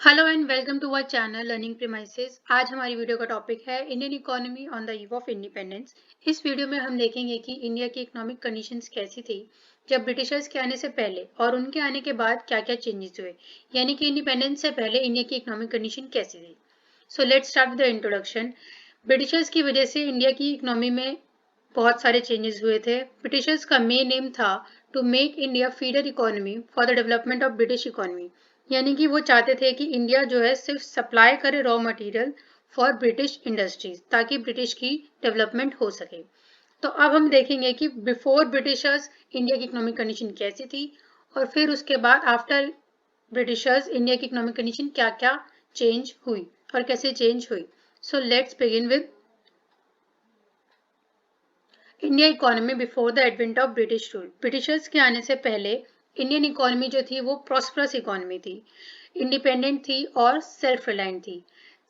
Hello and welcome to our channel learning premises. आज हमारी video का टॉपिक है Indian economy on the eve of independence. इस video में हम देखेंगे कि इंडिया की इकोनॉमिक कंडीशंस कैसी थी जब ब्रिटिशर्स के आने से पहले और उनके आने के बाद क्या क्या चेंजेस हुए, यानी कि इंडिपेंडेंस से पहले इंडिया की इकोनॉमिक कंडीशन कैसी थी। So let's start with the introduction. Britishers की वजह से इंडिया की इकोनॉमी में बहुत सारे चेंजेस हुए थे। ब्रिटिशर्स का मेन एम था to make India feeder economy for the development of British economy, यानी कि वो चाहते थे कि इंडिया जो है सिर्फ सप्लाई करे raw material for British industries ताकि ब्रिटिश की डेवलपमेंट हो सके। तो अब हम देखेंगे कि बिफोर ब्रिटिशर्स इंडिया की इकोनॉमिक कंडीशन कैसी थी और फिर उसके बाद आफ्टर ब्रिटिशर्स इंडिया की इकोनॉमिक कंडीशन क्या क्या चेंज हुई और कैसे चेंज हुई। So let's begin with India economy before the advent of British rule. Britishers के आने से पहले इंडियन इकोनॉमी जो थी वो प्रॉस्परस इकोनॉमी थी, इंडिपेंडेंट थी और सेल्फ रिलायंट थी।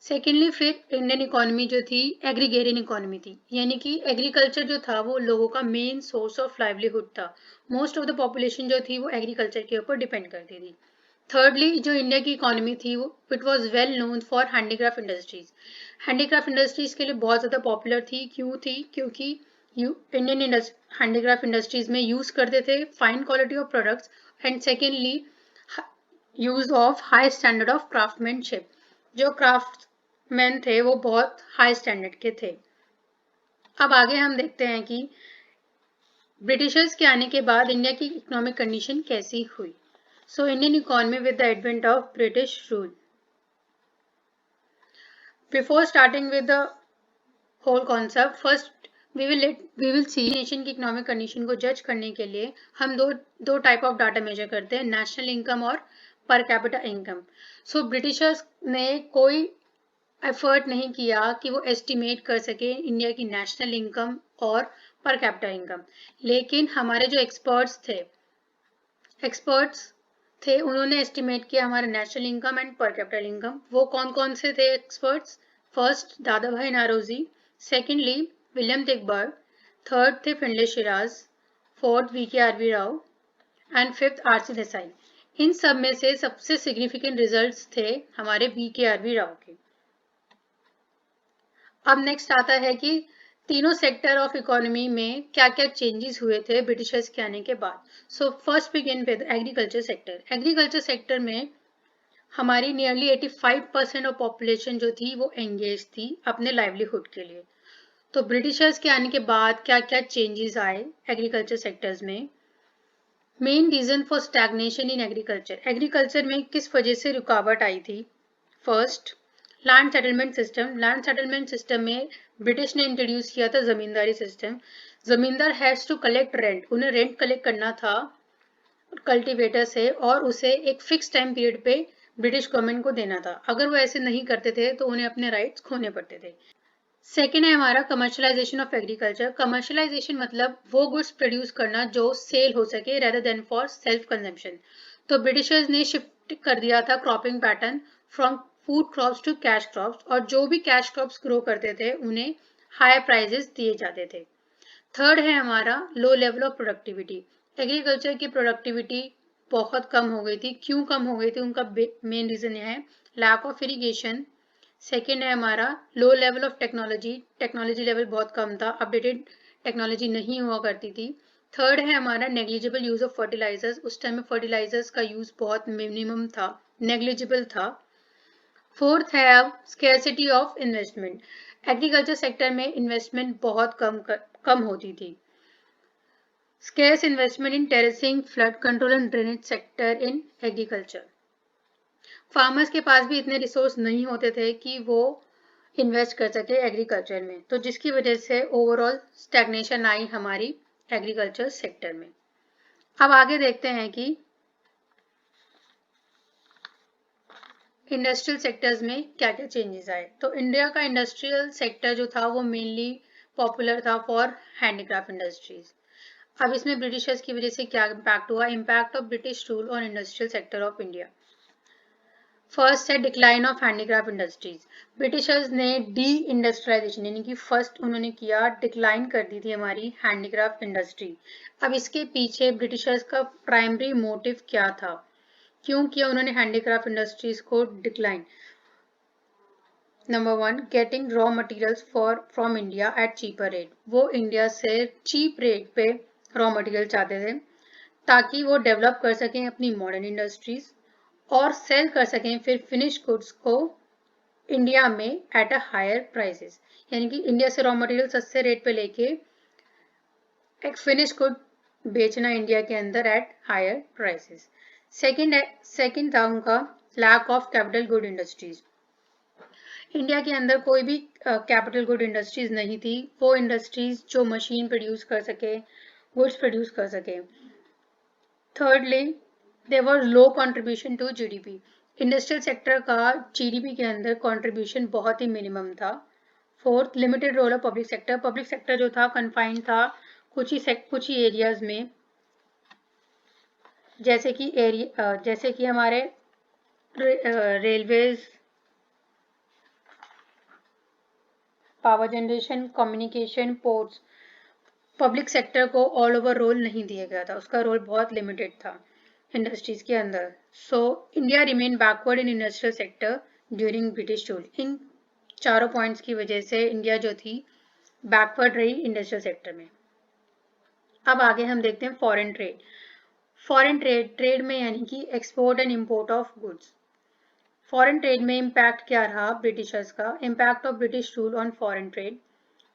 सेकेंडली फिर इंडियन इकोनॉमी जो थी एग्रीगेरियन इकोनॉमी थी, यानी कि एग्रीकल्चर जो था वो लोगों का मेन सोर्स ऑफ लाइवलीहुड था। मोस्ट ऑफ द पॉपुलेशन जो थी वो एग्रीकल्चर के ऊपर डिपेंड करती थी। थर्डली जो इंडिया की इकोनॉमी थी वो it was well known for handicraft industries. Handicraft industries के लिए बहुत ज़्यादा पॉपुलर थी। क्यों थी? क्योंकि इंडियन हैंडीक्राफ्ट इंडस्ट्रीज में यूज करते थे fine quality of products and secondly use of high standard of craftsmanship. जो क्राफ्टमैन थे वो बहुत हाई स्टैंडर्ड के थे। अब आगे हम देखते हैं कि ब्रिटिशर्स के आने के बाद इंडिया की इकोनॉमिक कंडीशन कैसी हुई। So Indian economy with the advent of British rule. Before starting with the whole concept, first we will see nation की इकोनॉमिक कंडीशन को जज करने के लिए हम दो टाइप ऑफ डाटा मेजर करते हैं, नेशनल इनकम और पर कैपिटा इनकम। सो ब्रिटिशर्स ने कोई एफर्ट नहीं किया कि वो एस्टिमेट कर सके इंडिया की नेशनल इनकम और पर कैपिटा इनकम, लेकिन हमारे जो एक्सपर्ट्स थे उन्होंने एस्टिमेट किया हमारा national income and per capita income. वो कौन कौन से थे experts? First Dadabhai Naoroji, secondly William Digby, third थे Findlay Shirras, fourth VKRV Rao and fifth RC Desai. इन सब में से सबसे सिग्निफिकेंट रिजल्ट्स थे हमारे VKRV राव के। अब नेक्स्ट आता है कि तीनों सेक्टर ऑफ इकोनॉमी में क्या क्या चेंजेस हुए थे ब्रिटिशर्स के आने के बाद। So first begin with agriculture sector. Agriculture sector में हमारी नियरली 85% ऑफ पॉपुलेशन जो थी वो एंगेज थी अपने लाइवलीहुड के लिए। तो ब्रिटिशर्स के आने के बाद क्या क्या चेंजेस आए एग्रीकल्चर सेक्टर्स में। Main reason for stagnation in agriculture, agriculture में किस वजह से रुकावट आई थी? First land settlement system. Land settlement system में ब्रिटिश ने इंट्रोड्यूस किया था zamindari system. Zamindar has to collect rent, उन्हें रेंट कलेक्ट करना था कल्टीवेटर से और उसे एक फिक्स टाइम पीरियड पे ब्रिटिश गवर्नमेंट को देना था। अगर वो ऐसे नहीं करते थे तो उन्हें अपने राइट्स खोने पड़ते थे। सेकेंड है हमारा कमर्शलाइजेशन ऑफ एग्रीकल्चर। कमर्शलाइजेशन मतलब वो गुड्स प्रोड्यूस करना जो सेल हो सके rather than for self consumption. तो ब्रिटिशर्स ने शिफ्ट कर दिया था cropping pattern from food crops to cash crops, और जो भी कैश क्रॉप्स ग्रो करते थे उन्हें हायर प्राइजेस दिए जाते थे। थर्ड है हमारा low level of productivity. Agriculture की प्रोडक्टिविटी बहुत कम हो गई थी। क्यों कम हो गई थी? उनका मेन रीजन यह है लैक ऑफ इरिगेशन। सेकेंड है हमारा low level of technology, technology level बहुत कम था, अपडेटेड टेक्नोलॉजी नहीं हुआ करती थी। थर्ड है हमारा नेग्लिजिबल यूज ऑफ फर्टिलाइजर्स। उस टाइम में फर्टिलाइजर्स का यूज बहुत मिनिमम था, नेग्लिजिबल था। फोर्थ है अब scarcity of investment. Agriculture sector में इन्वेस्टमेंट बहुत कम होती थी। Scarce investment in terracing, flood control and drainage sector in agriculture. Farmers के पास भी इतने रिसोर्स नहीं होते थे कि वो इन्वेस्ट कर सके एग्रीकल्चर में, तो जिसकी वजह से ओवरऑल स्टैग्नेशन आई हमारी एग्रीकल्चर सेक्टर में। अब आगे देखते हैं कि इंडस्ट्रियल सेक्टर्स में क्या क्या चेंजेस आए। तो इंडिया का इंडस्ट्रियल सेक्टर जो था वो मेनली पॉपुलर था फॉर हैंडीक्राफ्ट इंडस्ट्रीज। अब इसमें ब्रिटिशर्स की वजह से क्या इम्पैक्ट हुआ? Impact of British rule on industrial sector of India. First है decline of handicraft industries. Britishers ने डी इंडस्ट्रियलाइजेशन यानी कि फर्स्ट उन्होंने किया, डिक्लाइन कर दी थी हमारी हैंडीक्राफ्ट इंडस्ट्री। अब इसके पीछे ब्रिटिशर्स का प्राइमरी मोटिव क्या था? क्यों किया उन्होंने हैंडीक्राफ्ट इंडस्ट्रीज को decline? Number 1, getting raw materials from India at cheaper rate. वो इंडिया से चीप रेट पे रॉ मटेरियल चाहते थे ताकि वो डेवलप कर सकें अपनी मॉडर्न इंडस्ट्रीज और सेल कर सकें फिर फिनिश गुड्स को इंडिया में एट अ हायर प्राइसेस। यानी कि इंडिया से रॉ मटेरियल सस्ते रेट पे लेके एक फिनिश गुड बेचना इंडिया के अंदर एट हायर प्राइसेस। सेकंड था उनका lack of capital good industries. India के अंदर कोई भी कैपिटल गुड इंडस्ट्रीज नहीं थी, वो इंडस्ट्रीज जो मशीन प्रोड्यूस कर सके, गुड्स प्रोड्यूस कर सके। Thirdly, there low contribution to GDP. Industrial sector का जीडीपी के अंदर कंट्रीब्यूशन बहुत ही मिनिमम था। Fourth, limited role of public sector. Public sector जो था कन्फाइंड था कुछ ही एरियाज में, जैसे कि हमारे railways, power generation, communication, ports. Public sector को ऑल ओवर रोल नहीं दिया गया था, उसका रोल बहुत लिमिटेड था इंडस्ट्रीज के अंदर। So India remain backward in industrial sector during British rule. इन चारों पॉइंट्स की वजह से इंडिया जो थी बैकवर्ड रही इंडस्ट्रियल सेक्टर में। अब आगे हम देखते हैं फॉरेन ट्रेड। फॉरेन ट्रेड में यानी कि export and import of goods. Foreign trade में इम्पैक्ट क्या रहा ब्रिटिशर्स का? Impact of British rule on foreign trade.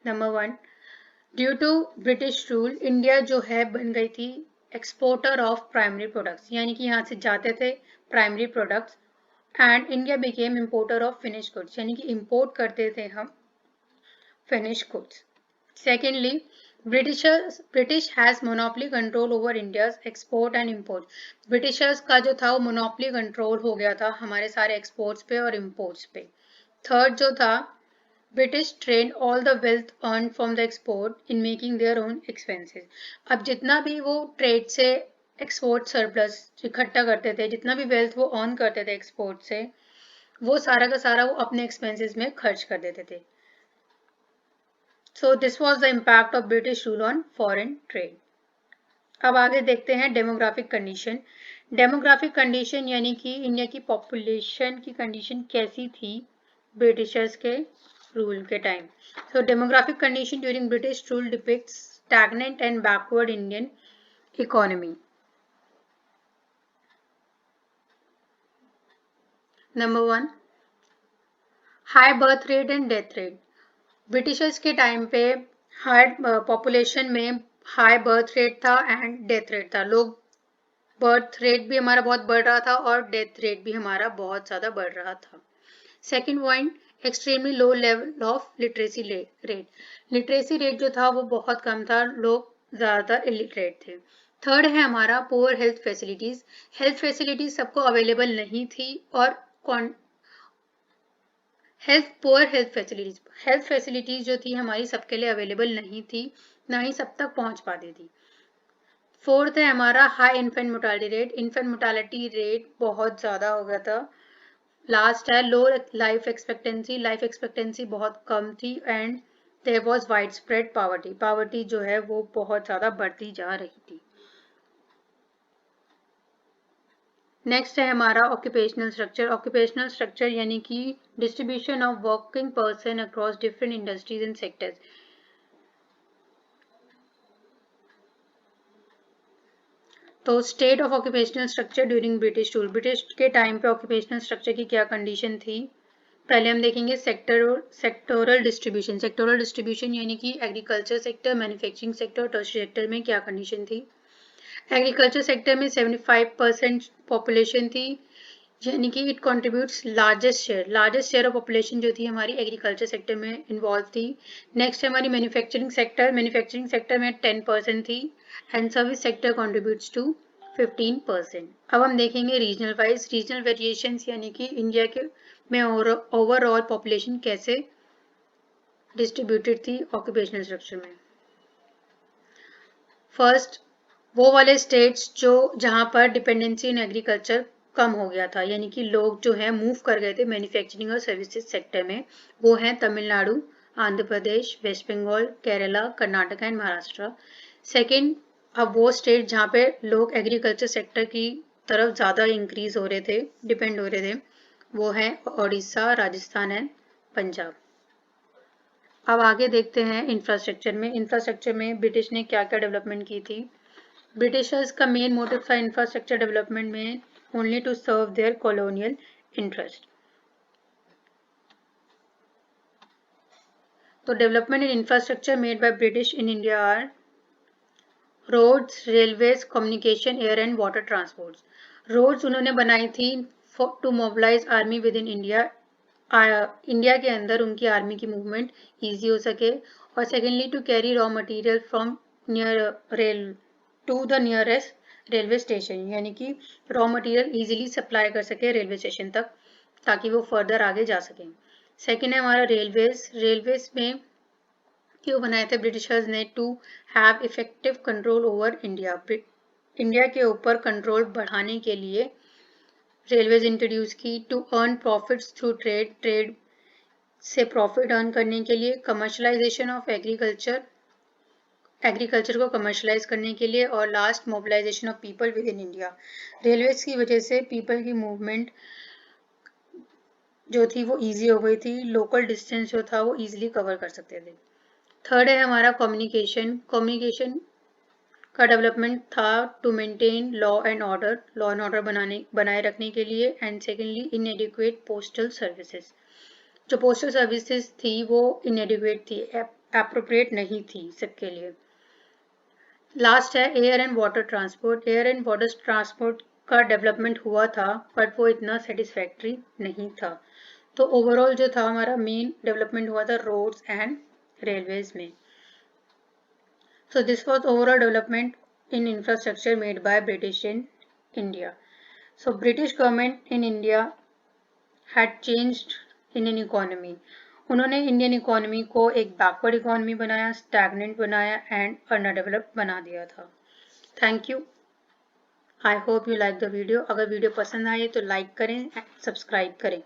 Number 1, due to British rule India जो है बन गई थी एक्सपोर्टर ऑफ प्राइमरी प्रोडक्ट्स, यानी कि यहाँ से जाते थे primary products, and India became importer of finish goods, यानी कि इम्पोर्ट करते थे हम finish goods. Secondly, British has monopoly control over India's export and import. Britishers का जो था वो मोनोपोली कंट्रोल हो गया था हमारे सारे एक्सपोर्ट्स पे और इम्पोर्ट्स पे। थर्ड जो था, British trained all the wealth earned from the export in making their own expenses. अब जितना भी वो ट्रेड से एक्सपोर्ट सरप्लस इकट्ठा करते थे, जितना भी वेल्थ वो अर्न करते थे एक्सपोर्ट से, वो सारा का सारा वो अपने एक्सपेंसेस में खर्च कर देते थे। So this was the impact of British rule on foreign trade. अब आगे देखते हैं डेमोग्राफिक कंडीशन। डेमोग्राफिक कंडीशन यानी कि इंडिया की पॉपुलेशन की कंडीशन कैसी थी ब्रिटिशर्स के रूल के time. So demographic condition during British rule depicts stagnant and backward Indian economy. Number 1, high birth rate and death rate. Britishers के टाइम पे हाई पॉपुलेशन में हाई बर्थ रेट था and death rate था। लोग birth rate भी हमारा बहुत बढ़ रहा था और डेथ रेट भी हमारा बहुत ज़्यादा बढ़ रहा था। Second point, extremely low level of literacy rate. Literacy rate जो था वो बहुत कम था, लोग ज़्यादातर इलिटरेट थे। थर्ड है हमारा poor health facilities. Health facilities सबको अवेलेबल नहीं थी और पुअर हेल्थ फैसिलिटीज़ जो थी हमारी सबके लिए अवेलेबल नहीं थी, ना ही सब तक पहुंच पाती थी। फोर्थ है हमारा high infant mortality rate. Infant mortality rate बहुत ज़्यादा हो गया था। लास्ट है लो लाइफ एक्सपेक्टेंसी बहुत कम थी and there was widespread poverty जो है वो बहुत ज़्यादा बढ़ती जा रही थी। नेक्स्ट है हमारा ऑक्यूपेशनल स्ट्रक्चर यानी कि distribution of working person across different industries and sectors. तो state of occupational structure during British rule. British के टाइम पे ऑक्यूपेशनल स्ट्रक्चर की क्या कंडीशन थी? पहले हम देखेंगे सेक्टोरल डिस्ट्रीब्यूशन यानी कि एग्रीकल्चर सेक्टर, मैन्युफैक्चरिंग सेक्टर और टर्शियरी सेक्टर में क्या कंडीशन थी। एग्रीकल्चर सेक्टर में 75% पॉपुलेशन थी, यानी कि it contributes largest share of population जो थी हमारी एग्रीकल्चर सेक्टर में इन्वॉल्व थी। नेक्स्ट है हमारी मैन्युफैक्चरिंग सेक्टर में 10% थी and service sector contributes to 15%। अब हम देखेंगे रीजनल वेरिएशंस यानी कि इंडिया के में ओवरऑल पॉपुलेशन कैसे डिस्ट्रीब्यूटेड थी ऑक्यूपेशनल स्ट्रक्चर में। फर्स्ट, वो वाले स्टेट्स जहां पर डिपेंडेंसी इन एग्रीकल्चर कम हो गया था, यानी कि लोग जो है मूव कर गए थे मैन्युफैक्चरिंग और सर्विसेज सेक्टर में, वो हैं Tamil Nadu, Andhra Pradesh, west Bengal, Kerala, Karnataka and Maharashtra. Second, अब वो स्टेट जहाँ पे लोग एग्रीकल्चर सेक्टर की तरफ ज़्यादा इंक्रीज हो रहे थे, डिपेंड हो रहे थे, वो है उड़ीसा, राजस्थान एंड पंजाब। अब आगे देखते हैं इंफ्रास्ट्रक्चर में। इंफ्रास्ट्रक्चर में ब्रिटिश ने क्या क्या डेवलपमेंट की थी। ब्रिटिशर्स का मेन मोटिव था इंफ्रास्ट्रक्चर डेवलपमेंट में only to serve their colonial interest. तो development in infrastructure made by British in India are roads, railways, communication, air and water transports. Roads उन्होंने बनाई थी to mobilise army within India, India के अंदर उनकी army की movement easy हो सके, और secondly to carry raw material from near rail to the nearest railway station, यानी कि रॉ मटेरियल ईजिली सप्लाई कर सके रेलवे स्टेशन तक ताकि वो फर्दर आगे जा सकें। सेकेंड है हमारा रेलवेज। रेलवेज में क्यों बनाए थे ब्रिटिशर्स ने, to have effective control over India, India के ऊपर कंट्रोल बढ़ाने के लिए रेलवेज इंट्रोड्यूस की। To earn profits through trade, trade से प्रॉफिट अर्न करने के लिए। कमर्शलाइजेशन ऑफ एग्रीकल्चर, एग्रीकल्चर को कमर्शलाइज करने के लिए। और last, mobilisation of people within India. Railways की वजह से पीपल की मूवमेंट जो थी वो इजी हो गई थी, लोकल डिस्टेंस जो था वो इजीली कवर कर सकते थे। थर्ड है हमारा कम्युनिकेशन। कम्युनिकेशन का डेवलपमेंट था to maintain law and order, law and order बनाए रखने के लिए। And secondly inadequate postal services, जो पोस्टल सर्विसेज थी वो इनएडिक्वेट थी, एप्रोप्रिएट नहीं थी सबके लिए। लास्ट है air and water transport. Air and water transport का डेवलपमेंट हुआ था बट वो इतना सेटिस्फैक्ट्री नहीं था। तो ओवरऑल जो था हमारा मेन डेवलपमेंट हुआ था रोड्स एंड railways में। So this was overall development in infrastructure made by British in India. So British government in India had changed Indian economy. उन्होंने इंडियन इकोनॉमी को एक बैकवर्ड इकोनॉमी बनाया, स्टैग्नेंट बनाया and अंडरडेवलप्ड बना दिया था। Thank you. I hope you like the video. अगर video पसंद आए तो लाइक करें, सब्सक्राइब करें।